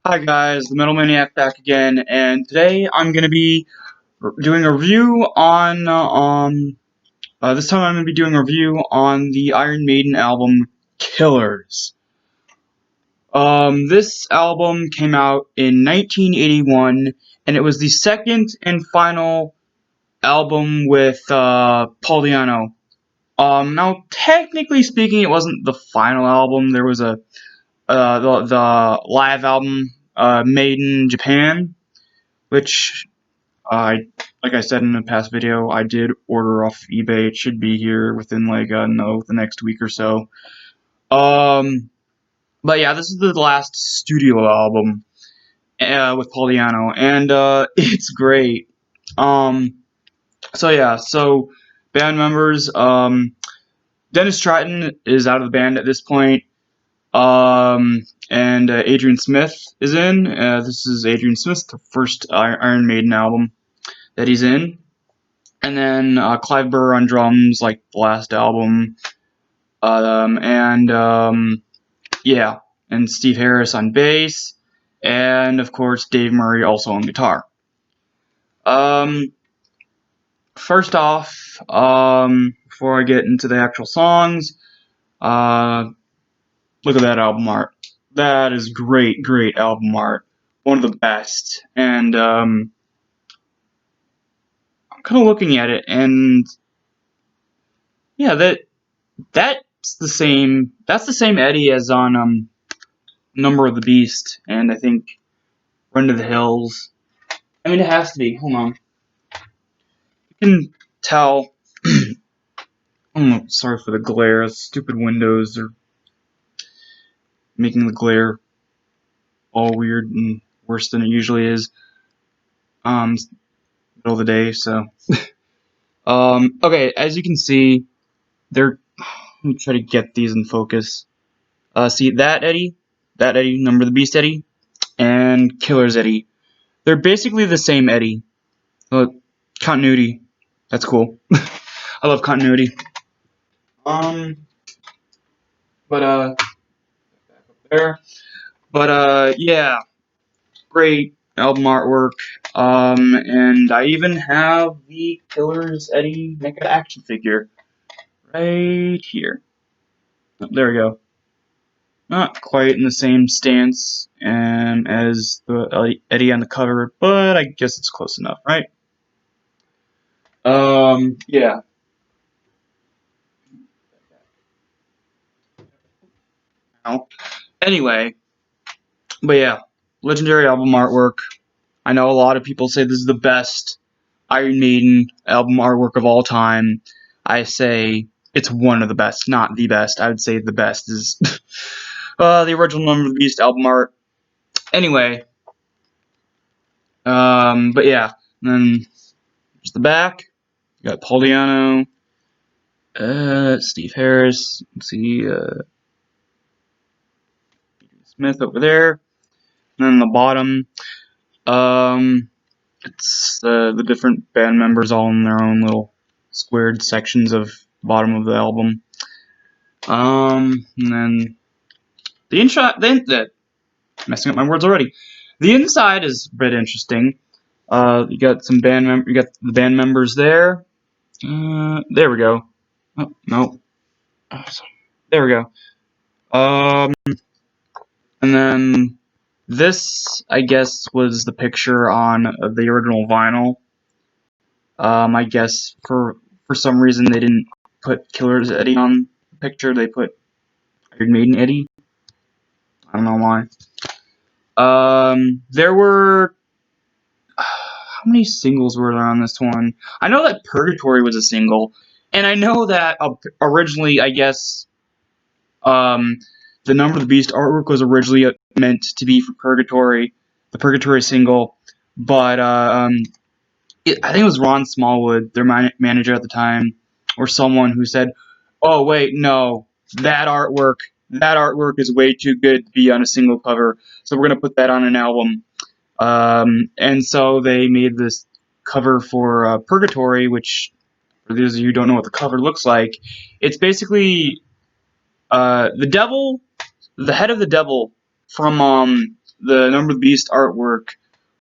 Hi guys, the Metal Maniac back again, and today I'm gonna be doing a review on this time I'm gonna be doing a review on the Iron Maiden album Killers. This album came out in 1981, and it was the second and final album with Paul Di'Anno. Now technically speaking, it wasn't the final album. There was the live album Maiden Japan, which like I said in a past video, I did order off eBay. It should be here within the next week or so. But yeah, this is the last studio album with Paul Di'Anno, and it's great. So yeah, so band members. Dennis Stratton is out of the band at this point. And Adrian Smith is in. This is Adrian Smith's first Iron Maiden album that he's in. And then Clive Burr on drums, like the last album. Yeah, and Steve Harris on bass. And of course, Dave Murray also on guitar. First off, before I get into the actual songs, look at that album art. That is great, great album art. One of the best. And I'm kind of looking at it, and yeah, that's the same. That's the same Eddie as on Number of the Beast, and I think Run to the Hills. I mean, it has to be. Hold on, you can tell. Oh, sorry for the glare. Stupid windows are making the glare all weird and worse than it usually is. Middle of the day, so. Okay, as you can see, they're. Let me try to get these in focus. See that Eddie, Number of the Beast Eddie, and Killers Eddie. They're basically the same Eddie. Continuity. That's cool. I love continuity. Um, but back up there. But yeah, great album artwork. And I even have the Killers Eddie Mecha action figure right here. Oh, there we go. Not quite in the same stance as the Eddie on the cover, but I guess it's close enough, right? Yeah. Anyway, but yeah, legendary album artwork. I know a lot of people say this is the best Iron Maiden album artwork of all time. I say it's one of the best, not the best. I would say the best is the original Number of the Beast album art. Anyway, but yeah, and then there's the back. You got Paul Di'Anno, Steve Harris. Let's see, Smith over there. And then the bottom, it's the different band members all in their own little squared sections of the bottom of the album. And then the inside, messing up my words already. The inside is a bit interesting. You got some you got the band members there. There we go. Oh no, there we go. And then this, I guess, was the picture on the original vinyl. I guess for some reason they didn't put Killers Eddie on the picture. They put Iron Maiden Eddie. I don't know why. There were how many singles were there on this one? I know that Purgatory was a single, and I know that originally, I guess, the Number of the Beast artwork was originally meant to be for Purgatory, the Purgatory single, but I think it was Ron Smallwood, their manager at the time, or someone who said, "Oh wait, no, that artwork is way too good to be on a single cover, so we're gonna put that on an album." And so they made this cover for Purgatory, which, for those of you who don't know what the cover looks like, it's basically the devil, the head of the devil from the Number of the Beast artwork,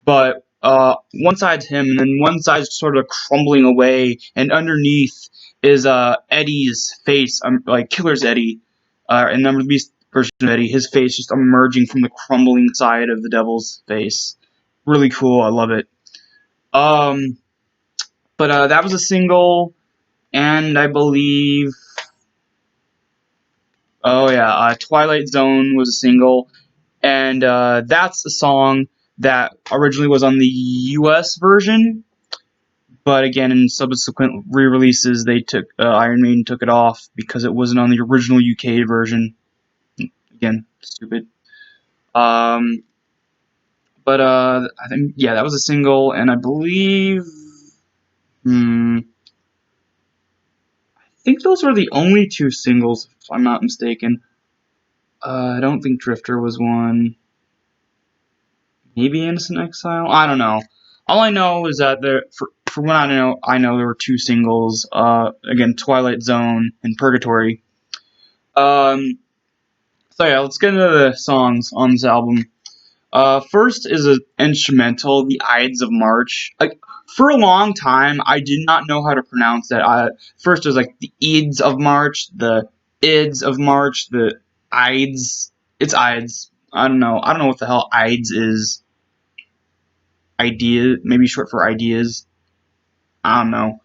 but one side's him, and then one side's sort of crumbling away, and underneath is Eddie's face, like Killer's Eddie, and Number of the Beast version of Eddie, his face just emerging from the crumbling side of the devil's face. Really cool, I love it. Um, but that was a single, and I believe, oh yeah, Twilight Zone was a single, and that's a song that originally was on the U.S. version, but again, in subsequent re-releases, they took Iron Maiden took it off because it wasn't on the original UK version. Again, stupid. Um, but I think yeah, that was a single, and I believe, I think those were the only two singles, if I'm not mistaken. I don't think Drifter was one. Maybe Innocent Exile. I don't know. All I know is that for what I know there were two singles. Again, Twilight Zone and Purgatory. Um, so yeah, let's get into the songs on this album. First is an instrumental, "The Ides of March." Like for a long time, I did not know how to pronounce that. First it was like the Ides of March, the Ides of March, the Ides. It's Ides. I don't know. I don't know what the hell Ides is. Idea, maybe short for ideas. I don't know.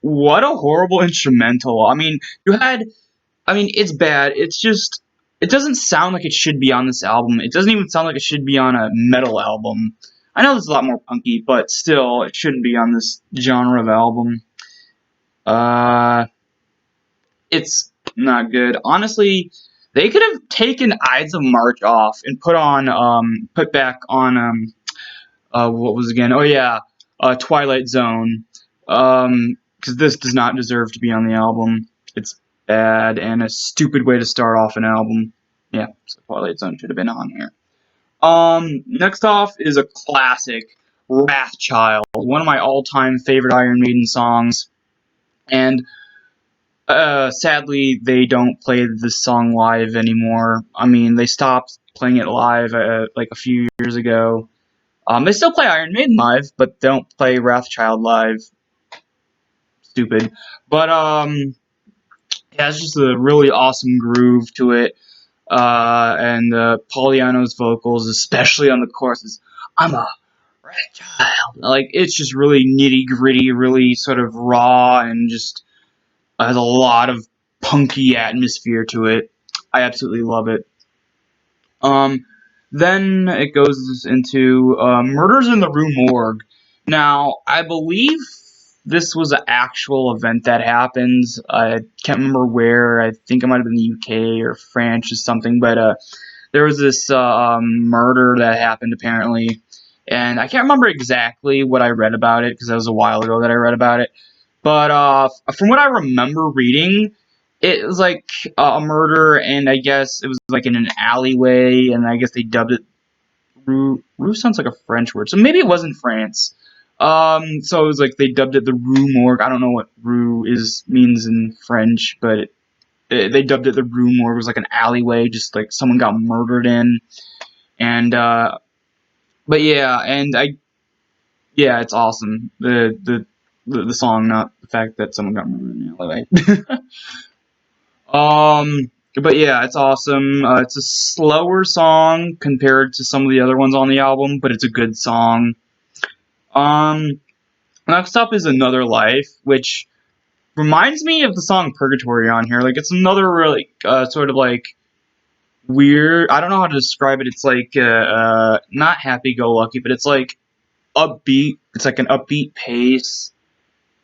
What a horrible instrumental. I mean, it's bad. It's just, it doesn't sound like it should be on this album. It doesn't even sound like it should be on a metal album. I know this is a lot more punky, but still, it shouldn't be on this genre of album. Uh, it's not good. Honestly, they could have taken Ides of March off and put back on, what was again? Oh yeah, Twilight Zone. Because this does not deserve to be on the album. It's bad and a stupid way to start off an album. Yeah, so Twilight Zone should have been on here. Next off is a classic, Wrathchild, one of my all-time favorite Iron Maiden songs, and sadly they don't play this song live anymore. I mean, they stopped playing it live like a few years ago. They still play Iron Maiden live, but they don't play Wrathchild live. Stupid. But yeah, it's just a really awesome groove to it. And Poliano's vocals, especially on the choruses, "I'm a Wrathchild." Like it's just really nitty gritty, really sort of raw, and just has a lot of punky atmosphere to it. I absolutely love it. Um, then it goes into Murders in the Rue Morgue. Now, I believe this was an actual event that happened. I can't remember where. I think it might have been the UK or France or something. But there was this murder that happened apparently. And I can't remember exactly what I read about it because that was a while ago that I read about it. But from what I remember reading, it was like a murder, and I guess it was like in an alleyway, and I guess they dubbed it Rue. Rue sounds like a French word, so maybe it was in France. So it was like they dubbed it the Rue Morgue. I don't know what Rue means in French, but they dubbed it the Rue Morgue. It was like an alleyway, just like someone got murdered in, and but yeah, and yeah, it's awesome. The song, not the fact that someone got murdered in an alleyway. But yeah, it's awesome. It's a slower song compared to some of the other ones on the album, but it's a good song. Um, Next up is Another Life, which reminds me of the song Purgatory on here. Like, it's another really, sort of like weird. I don't know how to describe it. It's like, not happy-go-lucky, but it's like upbeat. It's like an upbeat pace.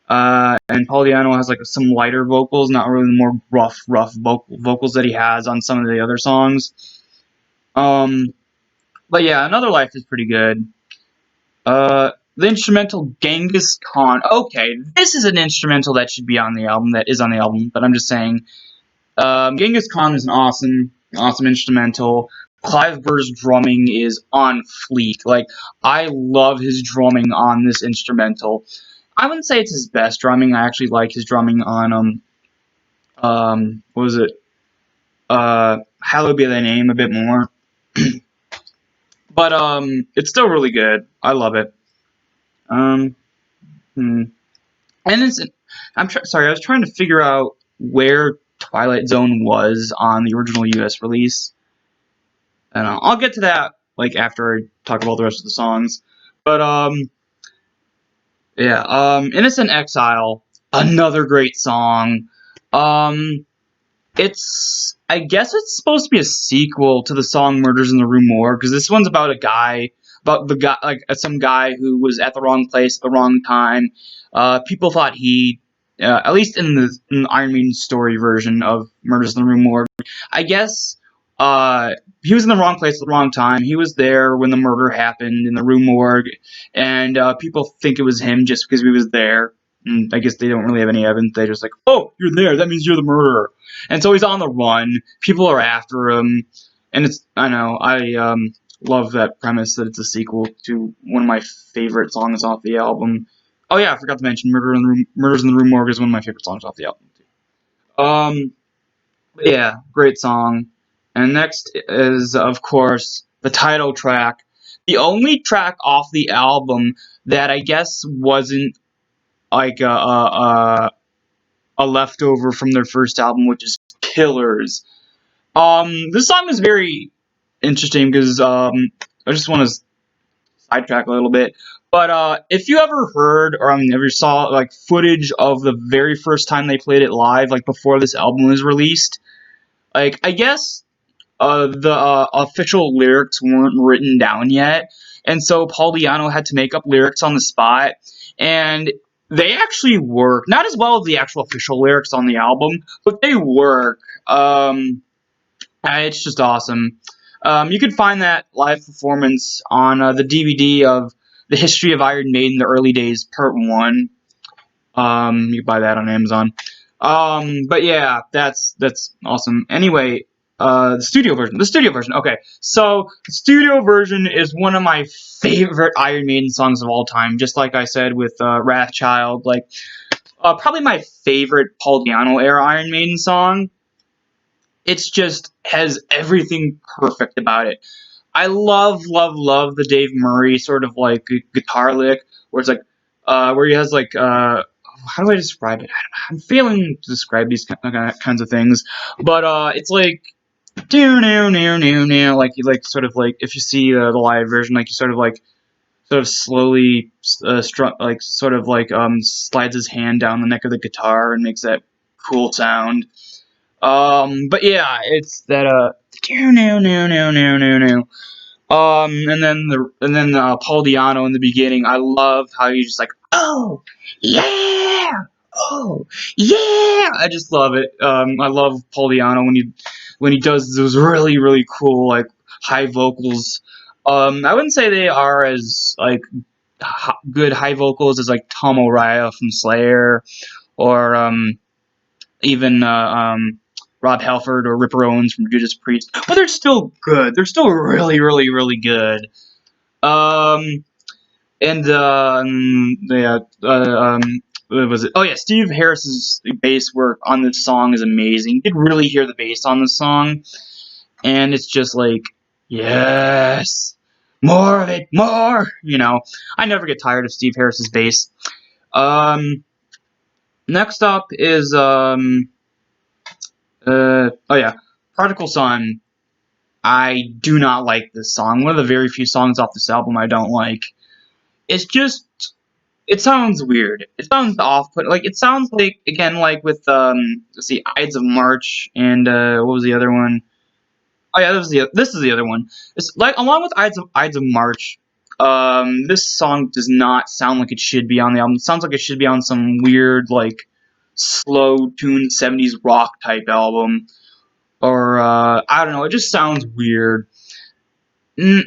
And Poliano has like some lighter vocals, not really the more rough vocals that he has on some of the other songs. But yeah, Another Life is pretty good. The instrumental Genghis Khan. Okay, this is an instrumental that should be on the album. That is on the album, but I'm just saying. Genghis Khan is an awesome instrumental. Clive Burr's drumming is on fleek. Like, I love his drumming on this instrumental. I wouldn't say it's his best drumming. I actually like his drumming on what was it? Hallowed Be Thy Name a bit more. but it's still really good. I love it. Um, hmm. And it's sorry, I was trying to figure out where Twilight Zone was on the original U.S. release, and I'll get to that like after I talk about the rest of the songs. But yeah, Innocent Exile, another great song. Um, I guess it's supposed to be a sequel to the song "Murders in the Rue Morgue" because this one's about the guy, like some guy who was at the wrong place at the wrong time. People thought at least in the Iron Maiden story version of "Murders in the Rue Morgue," I guess, uh, he was in the wrong place at the wrong time. He was there when the murder happened in the Rue Morgue, and people think it was him just because he was there. And I guess they don't really have any evidence. They just like, oh, you're there. That means you're the murderer. And so he's on the run. People are after him, and I know I love that premise that it's a sequel to one of my favorite songs off the album. Oh yeah, I forgot to mention "Murders in the Rue Morgue" is one of my favorite songs off the album too. But yeah, great song. And next is of course the title track, the only track off the album that I guess wasn't like a leftover from their first album, which is "Killers." This song is very interesting because I just want to sidetrack a little bit. But if you ever heard or ever saw like footage of the very first time they played it live, like before this album was released, like I guess the official lyrics weren't written down yet, and so Paul Di'Anno had to make up lyrics on the spot, and they actually work not as well as the actual official lyrics on the album, but they work. It's just awesome. You can find that live performance on the DVD of The History of Iron Maiden, the Early Days, Part 1. You can buy that on Amazon. But yeah, that's awesome. Anyway, the studio version. The studio version. Okay, so the studio version is one of my favorite Iron Maiden songs of all time. Just like I said with Wrathchild, like probably my favorite Paul Di'Anno era Iron Maiden song. It's just has everything perfect about it. I love the Dave Murray sort of like guitar lick where it's like where he has like how do I describe it? I'm failing to describe these kinds of things, but it's like do like you like sort of like if you see the live version, like you sort of slowly like sort of like slides his hand down the neck of the guitar and makes that cool sound. But yeah, it's that no no no no no no. And then Paul Di'Anno in the beginning. I love how he's just like, oh yeah, oh yeah. I just love it. I love Paul Di'Anno when he does those really cool like high vocals. I wouldn't say they are as like good high vocals as like Tom Araya from Slayer or even Rob Halford or Ripper Owens from Judas Priest, but they're still good. They're still really good. Um, and yeah, what was it? Oh yeah, Steve Harris's bass work on this song is amazing. You could really hear the bass on this song, and it's just like, yes, more of it, more. You know, I never get tired of Steve Harris's bass. Um, next up is oh yeah, Prodigal Son. I do not like this song. One of the very few songs off this album I don't like. It's just it sounds weird. It sounds off-put. Like it sounds like again like with let's see, Ides of March and what was the other one? Oh yeah, this is the other one. It's like along with Ides of March. This song does not sound like it should be on the album. It sounds like it should be on some weird like slow tuned 70s rock type album or I don't know. It just sounds weird. Mm,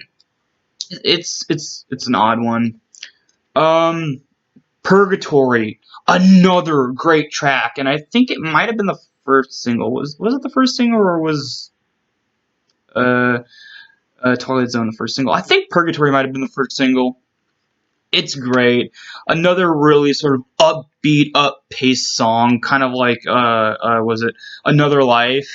it's an odd one. Um, Purgatory, another great track, and I think it might have been the first single. Was it the first single or was uh, Twilight Zone the first single? I think Purgatory might have been the first single. It's great. Another really sort of upbeat, up-paced song, kind of like was it Another Life?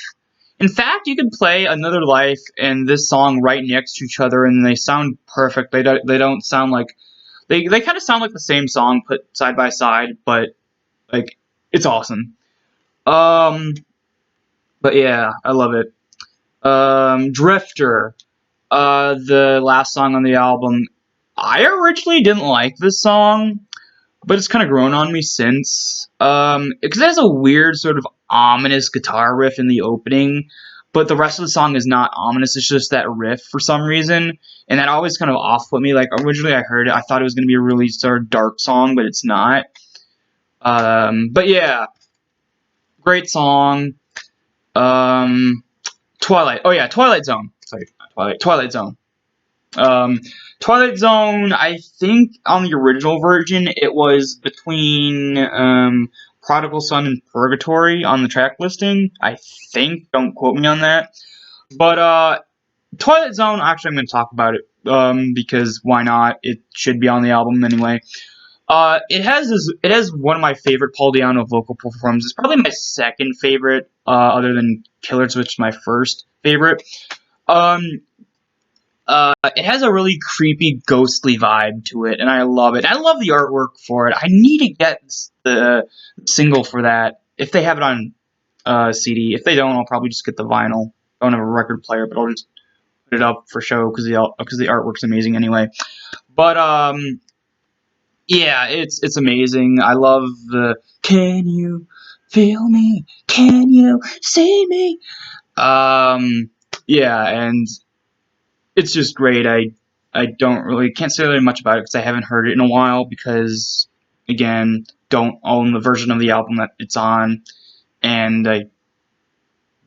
In fact, you could play Another Life and this song right next to each other, and they sound perfect. They don't sound like they kind of sound like the same song put side by side, but like it's awesome. Um, but yeah, I love it. Drifter, the last song on the album. I originally didn't like this song, but it's kind of grown on me since. Because it has a weird sort of ominous guitar riff in the opening, but the rest of the song is not ominous. It's just that riff for some reason, and that always kind of off put me. Like originally, I heard it, I thought it was going to be a really sort of dark song, but it's not. But yeah, great song. Um, Twilight. Oh yeah, Twilight Zone. Sorry, not Twilight. Twilight Zone. Um, Twilight Zone, I think on the original version, it was between Prodigal Son and Purgatory on the track listing. I think, don't quote me on that. But Twilight Zone, actually, I'm going to talk about it because why not? It should be on the album anyway. It has one of my favorite Paul Di'Anno vocal performances. Probably my second favorite, other than Killers, which is my first favorite. Um, it has a really creepy, ghostly vibe to it, and I love it. I love the artwork for it. I need to get the single for that if they have it on CD. If they don't, I'll probably just get the vinyl. I don't have a record player, but I'll just put it up for show because the artwork's amazing anyway. But yeah, it's amazing. I love the "Can you feel me? Can you see me?" Yeah, and it's just great. I don't really can't say really much about it because I haven't heard it in a while because again don't own the version of the album that it's on, and I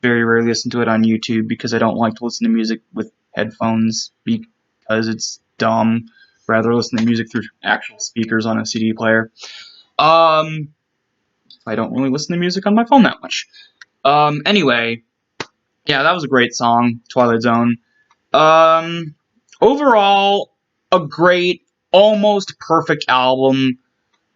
very rarely listen to it on YouTube because I don't like to listen to music with headphones because it's dumb. Rather listen to music through actual speakers on a CD player. Um, I don't really listen to music on my phone that much. Anyway, yeah, that was a great song, Twilight Zone. Um, Overall, a great, almost perfect album.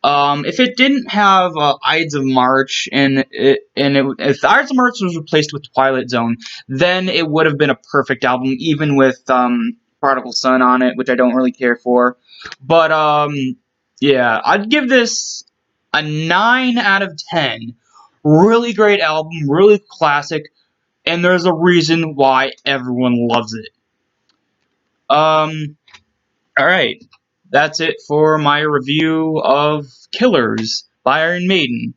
If it didn't have Ides of March if Ides of March was replaced with Twilight Zone, then it would have been a perfect album, even with Prodigal Son on it, which I don't really care for. But yeah, I'd give this a 9 out of 10. Really great album, really classic, and there's a reason why everyone loves it. Um, all right, that's it for my review of Killers by Iron Maiden.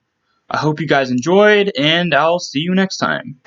I hope you guys enjoyed, and I'll see you next time.